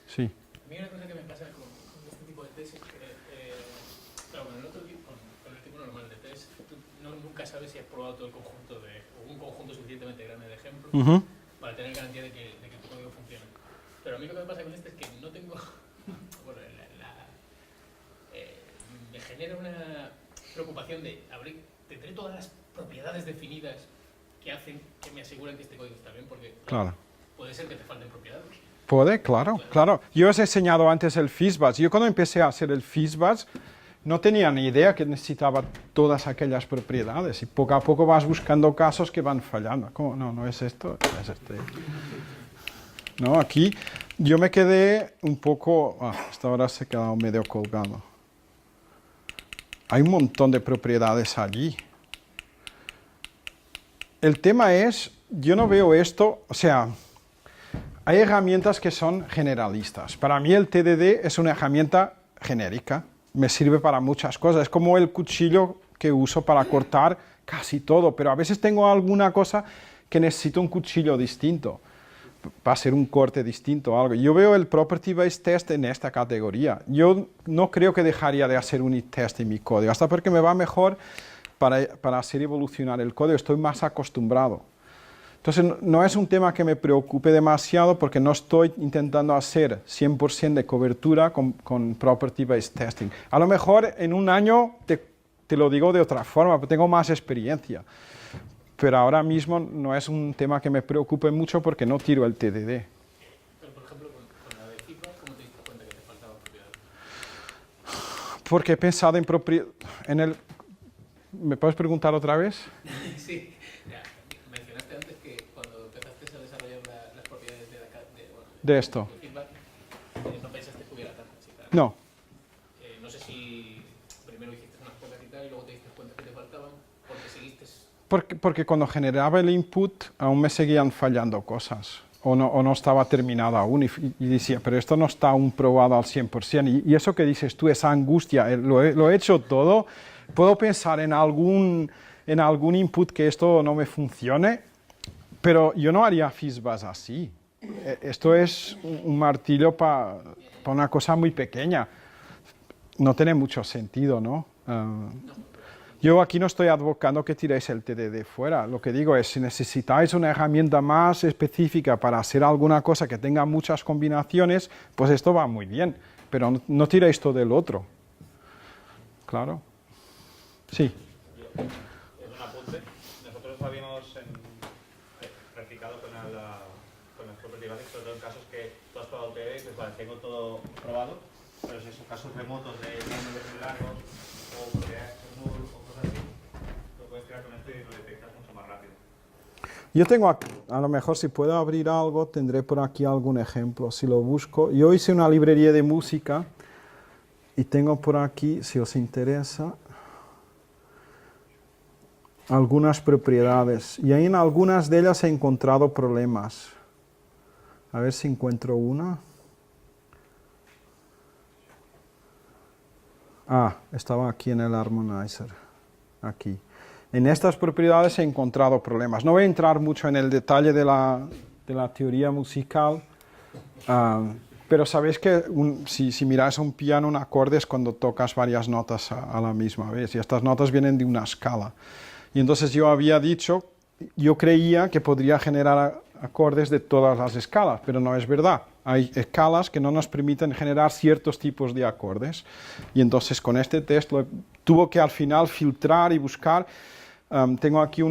Sí. A mí una cosa que me pasa con este tipo de test es que, claro, con el tipo normal de test, tú nunca sabes si has probado todo el conjunto o un conjunto suficientemente grande de ejemplos para tener garantía de que tu código funcione. Pero a mí lo que me pasa con este es que no tengo... bueno, me genera una preocupación de tendré todas las propiedades definidas que hacen que me aseguren que este código está bien, porque Claro. puede ser que te falten propiedades. Puede, claro. Yo os he enseñado antes el Fizzbuzz. Yo cuando empecé a hacer el Fizzbuzz no tenía ni idea que necesitaba todas aquellas propiedades y poco a poco vas buscando casos que van fallando. ¿Cómo? No es esto, es este. No, aquí yo me quedé un poco... hasta ahora se ha quedado medio colgado. Hay un montón de propiedades allí. El tema es, yo no veo esto, o sea... Hay herramientas que son generalistas. Para mí el TDD es una herramienta genérica. Me sirve para muchas cosas. Es como el cuchillo que uso para cortar casi todo. Pero a veces tengo alguna cosa que necesito un cuchillo distinto. Va a ser un corte distinto o algo. Yo veo el Property Based Test en esta categoría. Yo no creo que dejaría de hacer unit test en mi código. Hasta porque me va mejor para hacer evolucionar el código. Estoy más acostumbrado. Entonces, no es un tema que me preocupe demasiado porque no estoy intentando hacer 100% de cobertura con Property Based Testing. A lo mejor en un año te lo digo de otra forma, porque tengo más experiencia. Pero ahora mismo no es un tema que me preocupe mucho porque no tiro el TDD. Pero, por ejemplo, con la de feedback, ¿cómo te diste cuenta que te faltaban propiedades? Porque he pensado en propiedades... ¿Me puedes preguntar otra vez? Sí. Mencionaste antes que cuando empezaste a desarrollar las propiedades de esto. de feedback, no pensaste que hubiera tantas y tal. No. No sé si primero hiciste unas pocas y tal y luego te diste cuenta que te faltaban porque seguiste... Porque cuando generaba el input aún me seguían fallando cosas o no estaba terminada aún y decía, pero esto no está aún probado al 100%. Y eso que dices tú, esa angustia, lo he hecho todo, puedo pensar en algún input que esto no me funcione, pero yo no haría Fizzbuzz así. Esto es un martillo para una cosa muy pequeña. No tiene mucho sentido, ¿no? Yo aquí no estoy advocando que tiréis el TDD fuera. Lo que digo es, si necesitáis una herramienta más específica para hacer alguna cosa que tenga muchas combinaciones, pues esto va muy bien. Pero no tiréis todo el otro. Claro. Sí. Es un apunte. Nosotros habíamos practicado con las property basics, sobre todo en casos que tú has probado TDD y dices, vale, tengo todo probado, pero si son casos remotos de números muy largos o propiedades null o cosas así, lo puedes tirar con esto y lo detectas mucho más rápido. Yo tengo, a lo mejor si puedo abrir algo, tendré por aquí algún ejemplo, si lo busco. Yo hice una librería de música y tengo por aquí, si os interesa, algunas propiedades. Y ahí en algunas de ellas he encontrado problemas. A ver si encuentro una. Ah, estaba aquí en el Harmonizer. Aquí. En estas propiedades he encontrado problemas. No voy a entrar mucho en el detalle de la teoría musical, pero sabéis que si miráis un piano, un acorde es cuando tocas varias notas a la misma vez, y estas notas vienen de una escala. Y entonces yo había dicho, yo creía que podría generar acordes de todas las escalas, pero no es verdad. Hay escalas que no nos permiten generar ciertos tipos de acordes. Y entonces con este test tuvo que al final filtrar y buscar. Tengo aquí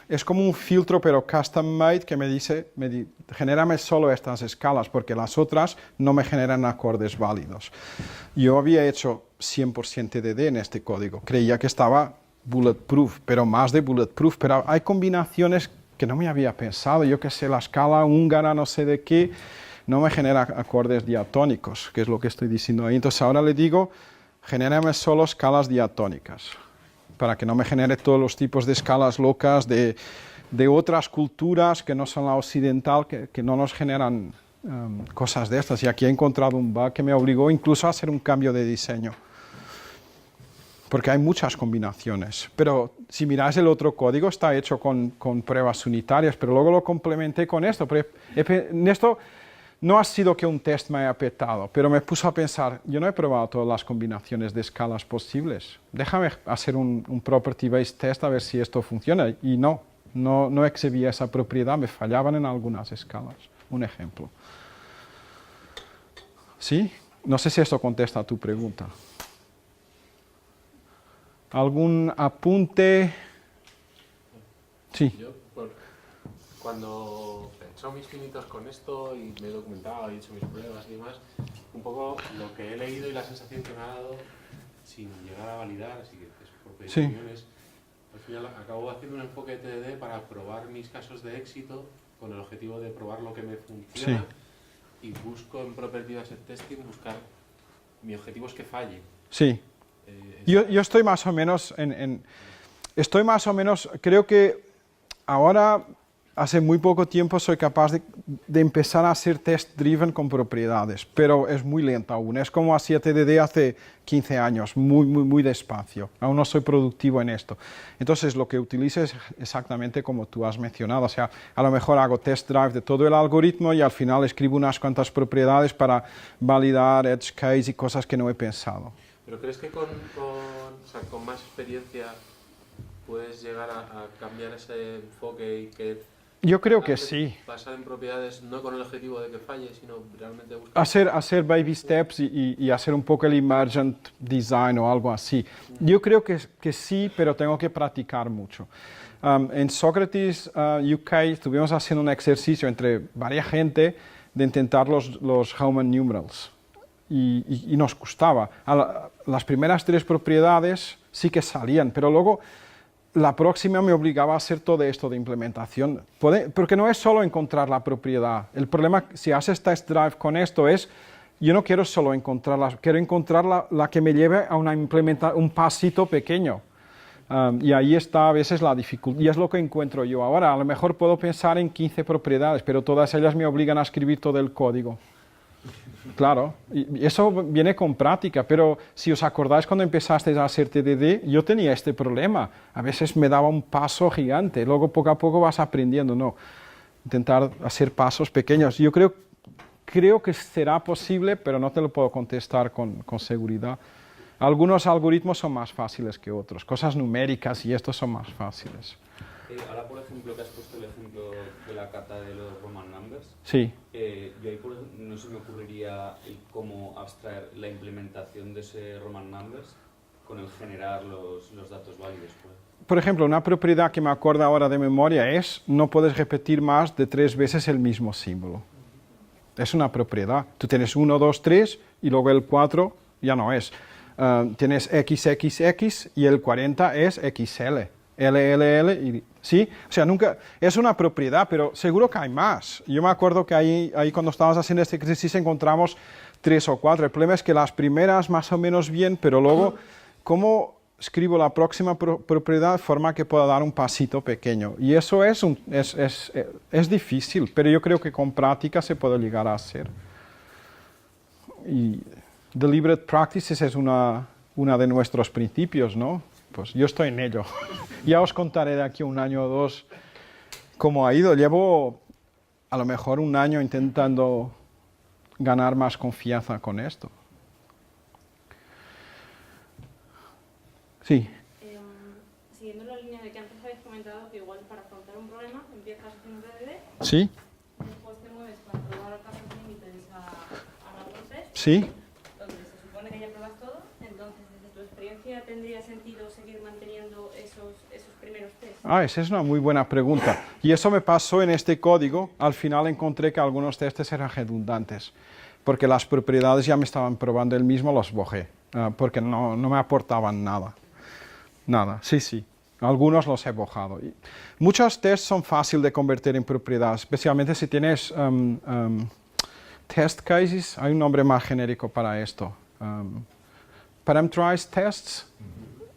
es como un filtro pero custom made que me dice, genérame solo estas escalas porque las otras no me generan acordes válidos. Yo había hecho 100% TDD en este código, creía que estaba bulletproof, pero más de bulletproof, pero hay combinaciones que no me había pensado, yo que sé, la escala húngara no sé de qué, no me genera acordes diatónicos, que es lo que estoy diciendo ahí. Entonces ahora le digo, genérame solo escalas diatónicas, para que no me genere todos los tipos de escalas locas de otras culturas que no son la occidental, que no nos generan cosas de estas. Y aquí he encontrado un bug que me obligó incluso a hacer un cambio de diseño. Porque hay muchas combinaciones. Pero si miráis el otro código, está hecho con pruebas unitarias, pero luego lo complementé con esto. En esto no ha sido que un test me haya petado, pero me puso a pensar, yo no he probado todas las combinaciones de escalas posibles. Déjame hacer un property-based test a ver si esto funciona. Y no exhibía esa propiedad, me fallaban en algunas escalas. Un ejemplo. ¿Sí? No sé si esto contesta a tu pregunta. ¿Algún apunte? Sí. Yo, cuando he hecho mis pinitos con esto y me he documentado y he hecho mis pruebas y demás, un poco lo que he leído y la sensación que me ha dado, sin llegar a validar, así que es por pedir opiniones, al final acabo haciendo un enfoque de TDD para probar mis casos de éxito con el objetivo de probar lo que me funciona y busco en Property Based Testing buscar, mi objetivo es que falle. Sí. Yo estoy más o menos creo que ahora, hace muy poco tiempo, soy capaz de empezar a hacer test-driven con propiedades, pero es muy lento aún. Es como hacía TDD hace 15 años, muy despacio. Aún no soy productivo en esto. Entonces, lo que utilizo es exactamente como tú has mencionado. O sea, a lo mejor hago test drive de todo el algoritmo y al final escribo unas cuantas propiedades para validar edge case y cosas que no he pensado. ¿Pero crees que con más experiencia puedes llegar a cambiar ese enfoque y que... Yo creo que sí. Basar en propiedades no con el objetivo de que falle, sino realmente buscar... Hacer baby steps y hacer un poco el emergent design o algo así. Yo creo que sí, pero tengo que practicar mucho. En Socrates UK estuvimos haciendo un ejercicio entre varias gente de intentar los Hellman numerals. Y nos gustaba. Las primeras 3 propiedades sí que salían, pero luego la próxima me obligaba a hacer todo esto de implementación. Porque no es solo encontrar la propiedad. El problema, si haces test drive con esto, es, yo no quiero solo encontrarla, quiero encontrar la que me lleve a un pasito pequeño. Y ahí está a veces la dificultad, y es lo que encuentro yo ahora. A lo mejor puedo pensar en 15 propiedades, pero todas ellas me obligan a escribir todo el código. Claro, y eso viene con práctica, pero si os acordáis cuando empezasteis a hacer TDD, yo tenía este problema. A veces me daba un paso gigante, luego poco a poco vas aprendiendo, ¿no? Intentar hacer pasos pequeños. Yo creo que será posible, pero no te lo puedo contestar con seguridad. Algunos algoritmos son más fáciles que otros, cosas numéricas y estos son más fáciles. Ahora, por ejemplo, que has puesto el ejemplo de la cata de los Roman Numbers, Sí. yo ahí no se me ocurriría el cómo abstraer la implementación de ese Roman Numbers con el generar los datos válidos. Pues. Por ejemplo, una propiedad que me acuerdo ahora de memoria es no puedes repetir más de 3 veces el mismo símbolo. Es una propiedad. Tú tienes 1, 2, 3 y luego el 4 ya no es. Tienes XXX y el 40 es XL. LLL, y, ¿sí? O sea, nunca, es una propiedad, pero seguro que hay más. Yo me acuerdo que ahí cuando estábamos haciendo este ejercicio encontramos 3 o 4. El problema es que las primeras más o menos bien, pero luego, ¿cómo escribo la próxima propiedad de forma que pueda dar un pasito pequeño? Y eso es difícil, pero yo creo que con práctica se puede llegar a hacer. Y deliberate practices es una de nuestros principios, ¿no? Pues yo estoy en ello. Ya os contaré de aquí 1 año o 2 cómo ha ido. Llevo a lo mejor 1 año intentando ganar más confianza con esto. Sí. Siguiendo la línea de que antes habéis comentado que igual para afrontar un problema empiezas haciendo DDD, Sí. después te mueves para probar casos límites a otro test, Sí. donde se supone que ya pruebas todo, entonces desde tu experiencia tendría sentido seguir manteniendo esos primeros tests. Esa es una muy buena pregunta. Y eso me pasó en este código. Al final encontré que algunos testes eran redundantes, porque las propiedades ya me estaban probando el mismo, los borré, porque no me aportaban nada. Nada, sí. Algunos los he borrado. Muchos tests son fáciles de convertir en propiedades, especialmente si tienes test cases. Hay un nombre más genérico para esto. Parameterized tests.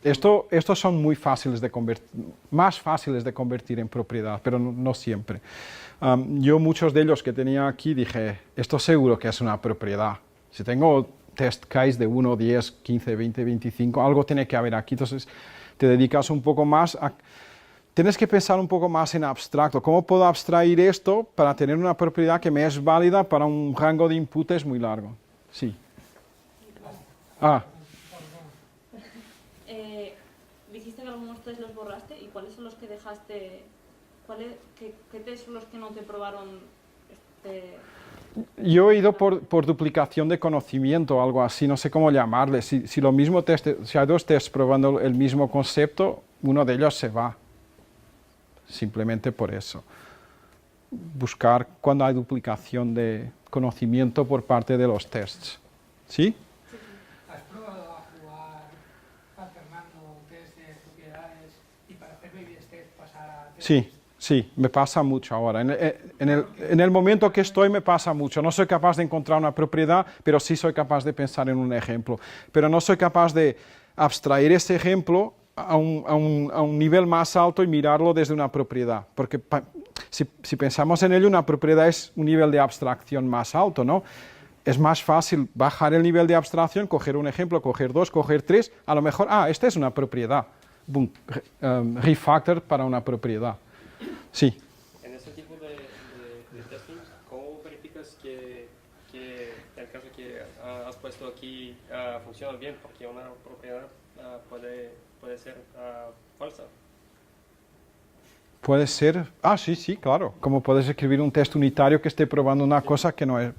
Estos son muy fáciles de convertir, más fáciles de convertir en propiedad, pero no siempre. Yo muchos de ellos que tenía aquí dije, esto seguro que es una propiedad. Si tengo test case de 1, 10, 15, 20, 25, algo tiene que haber aquí. Entonces te dedicas un poco más a... Tienes que pensar un poco más en abstracto. ¿Cómo puedo abstraer esto para tener una propiedad que me es válida para un rango de inputs muy largo? Sí. Dijiste que algunos test los borraste, ¿y cuáles son los que dejaste? ¿Qué test son los que no te probaron? Yo he ido por duplicación de conocimiento o algo así, no sé cómo llamarle. Si lo mismo si hay 2 tests probando el mismo concepto, uno de ellos se va. Simplemente por eso. Buscar cuando hay duplicación de conocimiento por parte de los tests. ¿Sí? ¿Has probado a jugar alternando test de propiedades y para hacer baby test pasar a test? Sí, me pasa mucho ahora. En el momento que estoy me pasa mucho. No soy capaz de encontrar una propiedad, pero sí soy capaz de pensar en un ejemplo. Pero no soy capaz de abstraer ese ejemplo a un nivel más alto y mirarlo desde una propiedad. Porque si pensamos en ello, una propiedad es un nivel de abstracción más alto, ¿no? Es más fácil bajar el nivel de abstracción, coger un ejemplo, coger 2, coger 3, a lo mejor, esta es una propiedad. Boom, refactor para una propiedad. Sí. En este tipo de testing, ¿cómo verificas que el caso que has puesto aquí funciona bien? Porque una propiedad puede ser falsa. Puede ser, sí, claro. Como puedes escribir un test unitario que esté probando una cosa que no es.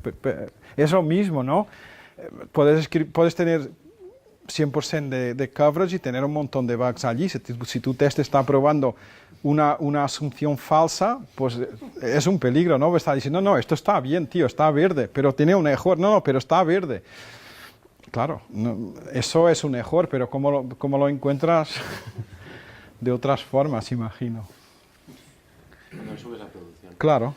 Es lo mismo, ¿no? Puedes tener 100% de coverage y tener un montón de bugs allí. Si tu test está probando una asunción falsa, pues es un peligro, ¿no? Está diciendo, no, esto está bien, tío, está verde, pero tiene un error. No, pero está verde. Claro, eso es un error, pero ¿cómo lo encuentras? De otras formas, imagino. Cuando subes a producción. Claro.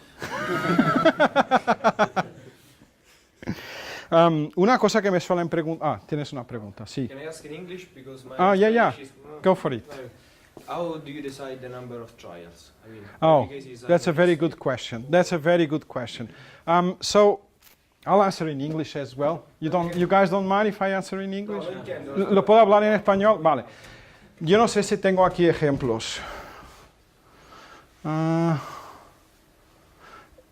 Una cosa que me suelen preguntar... tienes una pregunta, sí. Can I ask in English? Because my yeah. Spanish is, Go for it. How do you decide the number of trials? I mean, That's a very good question. So, I'll answer in English as well. You guys don't mind if I answer in English? No, ¿Lo puedo hablar en español? Vale. Yo no sé si tengo aquí ejemplos.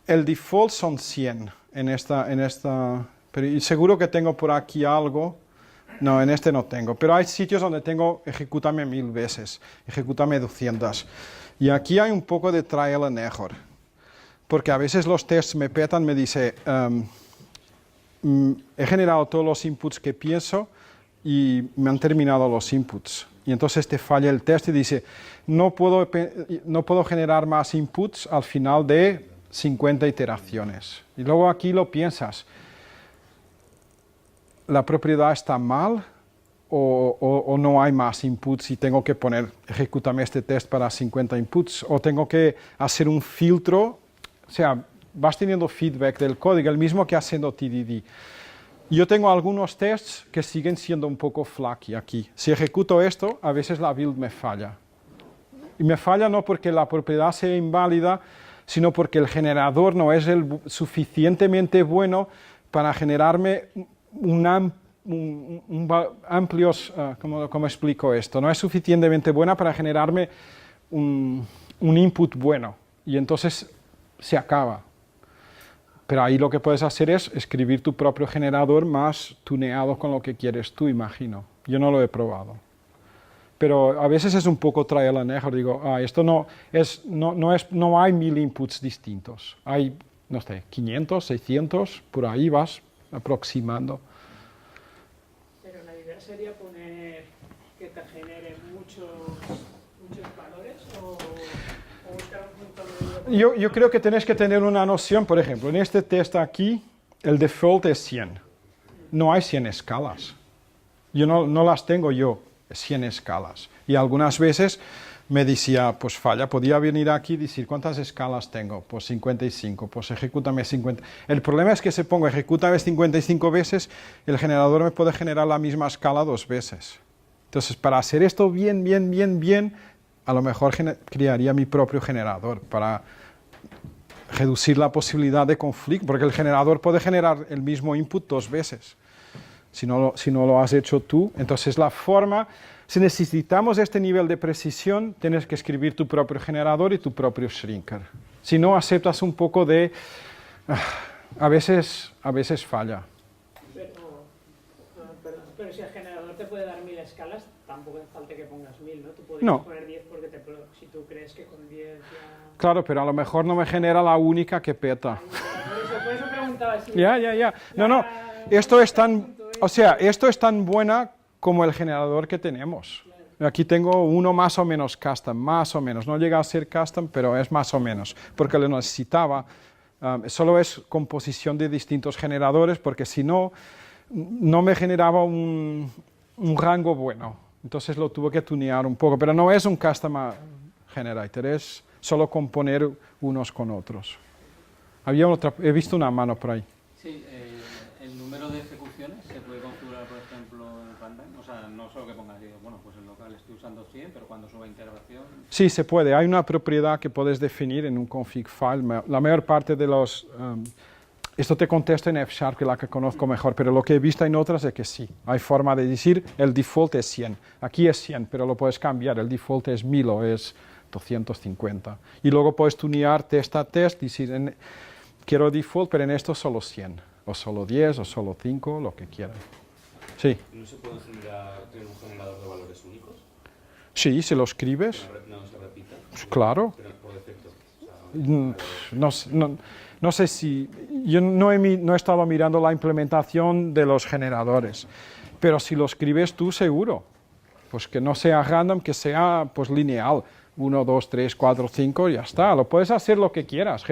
El default son 100 en esta, pero seguro que tengo por aquí algo. No, en este no tengo, pero hay sitios donde tengo ejecútame 1000 veces, ejecútame 200. Y aquí hay un poco de trial and error, porque a veces los tests me petan, me dice, he generado todos los inputs que pienso y me han terminado los inputs. Y entonces te falla el test y dice, no puedo generar más inputs al final de 50 iteraciones. Y luego aquí lo piensas, ¿la propiedad está mal o no hay más inputs y tengo que poner, ejecútame este test para 50 inputs? O tengo que hacer un filtro, o sea, vas teniendo feedback del código, el mismo que haciendo TDD. Yo tengo algunos tests que siguen siendo un poco flaky aquí. Si ejecuto esto, a veces la build me falla. Y me falla no porque la propiedad sea inválida, sino porque el generador no es suficientemente bueno para generarme amplios, ¿cómo explico esto? No es suficientemente buena para generarme un input bueno. Y entonces se acaba. Pero ahí lo que puedes hacer es escribir tu propio generador más tuneado con lo que quieres tú, imagino. Yo no lo he probado. Pero a veces es un poco trial and error. Digo, esto no hay 1000 inputs distintos. Hay, no sé, 500, 600, por ahí vas aproximando. Pero la idea sería poner que te genere muchos valores o buscar un punto medio. Yo creo que tienes que tener una noción, por ejemplo, en este test aquí, el default es 100. No hay 100 escalas. Yo no las tengo yo, 100 escalas. Y algunas veces me decía, pues falla, podía venir aquí y decir, ¿cuántas escalas tengo? Pues 55, pues ejecútame 50. El problema es que si pongo ejecútame 55 veces, el generador me puede generar la misma escala 2 veces. Entonces, para hacer esto bien, a lo mejor crearía mi propio generador para reducir la posibilidad de conflicto, porque el generador puede generar el mismo input 2 veces. Si no lo has hecho tú, entonces la forma, si necesitamos este nivel de precisión, tienes que escribir tu propio generador y tu propio shrinker. Si no, aceptas un poco de... a veces falla. Pero si el generador te puede dar 1000 escalas, tampoco hace falta que pongas 1000, ¿no? Tú podrías poner 10 porque si tú crees que con 10 ya... Claro, pero a lo mejor no me genera la única que peta. Por eso preguntaba si... Ya. No. Esto es tan buena como el generador que tenemos. Aquí tengo uno más o menos custom, más o menos. No llega a ser custom, pero es más o menos, porque lo necesitaba. Solo es composición de distintos generadores, porque si no me generaba un rango bueno. Entonces lo tuve que tunear un poco, pero no es un custom generator, es solo componer unos con otros. He visto una mano por ahí. Sí, el número de ejecuciones se puede configurar, por ejemplo, en runtime. O sea, no solo que pongas, bueno, pues en local estoy usando 100, pero cuando suba integración... Sí, se puede. Hay una propiedad que puedes definir en un config file. La mayor parte de los... esto te contesto en F#, que es la que conozco mejor, pero lo que he visto en otras es que sí. Hay forma de decir, el default es 100. Aquí es 100, pero lo puedes cambiar. El default es 1000 o es 250. Y luego puedes tunear test a test, decir, quiero default, pero en esto solo 100. O solo 10, o solo 5, lo que quieran. Sí. ¿No se puede tener un generador de valores únicos? Sí, si lo escribes. ¿No se repita? Claro. Pero por defecto. No sé si... Yo no he estado mirando la implementación de los generadores, pero si lo escribes tú, seguro. Pues que no sea random, que sea pues lineal. 1, 2, 3, 4, 5, ya está. Lo puedes hacer lo que quieras.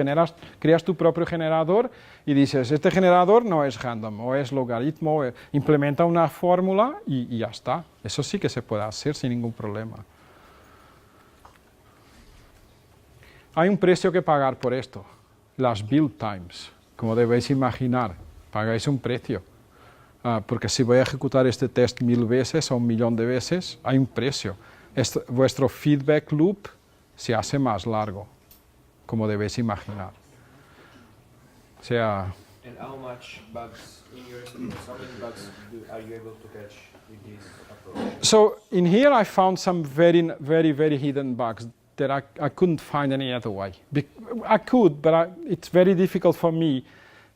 Creas tu propio generador y dices, este generador no es random, o es logaritmo, implementa una fórmula y ya está. Eso sí que se puede hacer sin ningún problema. Hay un precio que pagar por esto. Las build times, como debéis imaginar, pagáis un precio. Porque si voy a ejecutar este test 1000 veces o 1.000.000 de veces, hay un precio. Vuestro feedback loop se hace más largo, como debéis imaginar. O sea... And how much bugs in your estimate, how many bugs are you able to catch with this approach? So in here I found some very hidden bugs that I couldn't find any other way. I could, but it's very difficult for me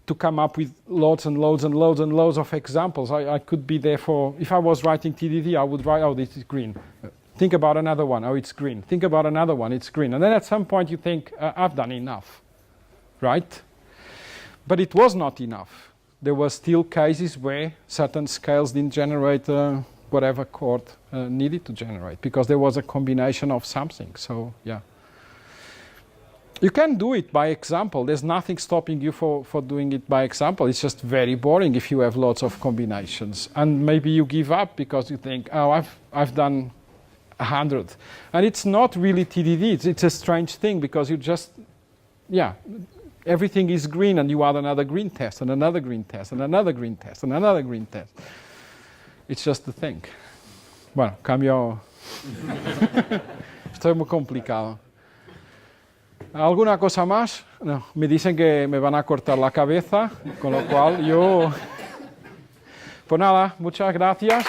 to come up with loads and loads and loads and loads of examples. I could be there for, if I was writing TDD, I would write, oh, this is green. Think about another one, oh, it's green. Think about another one, it's green. And then at some point you think, I've done enough, right? But it was not enough. There were still cases where certain scales didn't generate whatever chord needed to generate, because there was a combination of something, so yeah. You can do it by example. There's nothing stopping you for doing it by example. It's just very boring if you have lots of combinations. And maybe you give up because you think, oh, I've done 100. And it's not really TDD. It's a strange thing because you just, yeah, everything is green and you add another green test and another green test and another green test and another green test. It's just a thing. Bueno, cambio. Esto es muy complicado. ¿Alguna cosa más? No, me dicen que me van a cortar la cabeza, con lo cual yo... Pues nada, muchas gracias.